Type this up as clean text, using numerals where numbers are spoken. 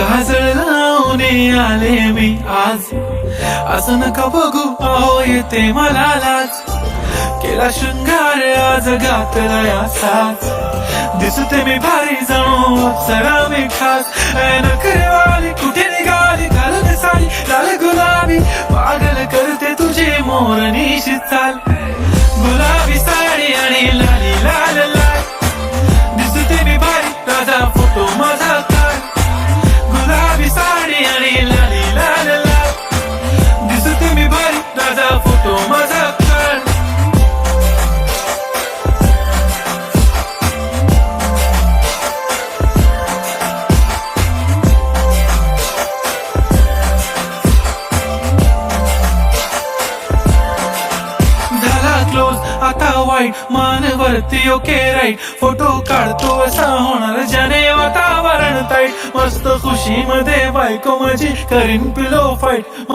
काजळ लावून आले मी आज, असं नका बघू अहो येते मला लाज. केला शृंगार आज घातला या साज, दिसते मी भारी जणू अप्सरा मी खास. नखरेवाली कुठे निघाली घालून साडी लाल गुलाबी, पागल करते तुझे मोरनीशी चाल. गुलाबी साडी आणि लाली लाल लाल, दिसते मी भारी राजा फोटो माझा काढ. गुलाबी साडी आणि लाली लाल लाल, दिसते मी भारी राजा फोटो माझा काढ. क्लोज आता वाईट मानवरती ओके राईट, फोटो काढतो असा होणार ज्याने वातावरण ताईट. मस्त खुशी मध्ये बायको माझी करीन पिलो फाईट.